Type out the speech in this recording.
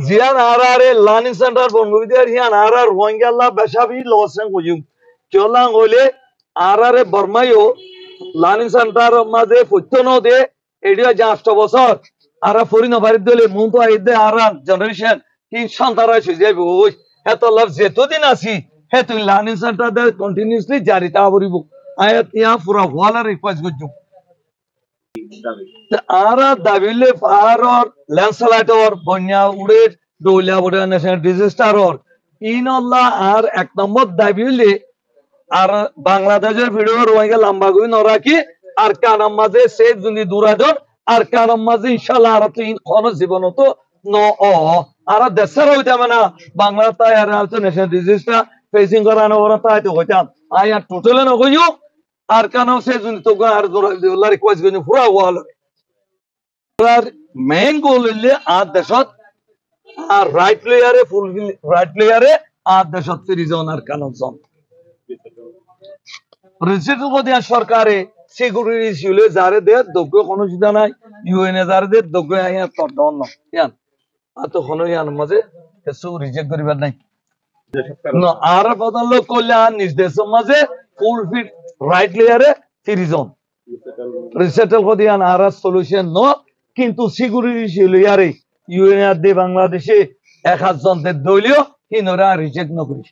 জিয়ান আরারে learning centre বনবিদের হিয়ান আরার রোহিঙ্গাল্লা বেশাবি Lausanne কইম চলাং হইলে আরারে বর্মাইও লার্নিং সেন্টার মাঝে পত্তন দে এডিও যে 8 বছর আরা ফরিন বাড়ি দলে মন তো আইদে আরার জেনারেশন কি সন্তানরা সুজাইব ওই এত লাভ যেতদিন আছি হেতু লার্নিং সেন্টার দে কন্টিনিউয়াসলি জারি তা বরিব আয়াত ইয়া পুরা ওয়ালা রিকোয়েস্ট করজু আরা দাবিলে পাহাড়র ল্যান্ডস্লাইডর বন্যা উড়ে দৌলিয়া বড় ন্যাশনাল ডিজাস্টারর ইনল্লাহ আর 1 নম্বর দাবিলে আর বাংলাদেশের ভিডিও রোহিঙ্গা লম্বা গুই নরাকি আর কানাম মাঝে সে যদি দুরাজন আর কানাম মাঝে ইনশাআল্লাহ আর তিন কোন জীবন তো ন আর দেশের হইতে মানে বাংলা তাই আর ন্যাশনাল ডিজাস্টার ফেসিং করানো ওরা তাই তো হইতাম আই আর টোটালে নগইও আর কানাম সে যদি তো আর আল্লাহ রিকোয়েস্ট গনি পুরা ওয়াল আর মেইন গোল হইলে আর দেশত আর রাইট লেয়ারে ফুলফিল রাইট লেয়ারে আর দেশত ফিরিজন আর কানাম জন রিসেন্টলি কোদিয়া সরকারে সিকিউরিটি ইস্যুলে যারে দে দগ্গ কোনো চিন্তা নাই ইউএনএ যারে দে দগ্গ আইয়া তর্দন না ইয়ান আত কোনো ইয়ান মাঝে কিছু রিজেক্ট করিবার নাই না আর বদল কল্যাণ নির্দেশ মাঝে ফুলফিল রাইট লেয়ারে ফিরিজন রিসেটল কোদিয়ান আর সলিউশন নো কিন্তু সিকিউরিটি ইস্যু লেয়ারে ইউএনএ দে বাংলাদেশে 1000 জন দলীয় কিনরা রিজেক্ট না করি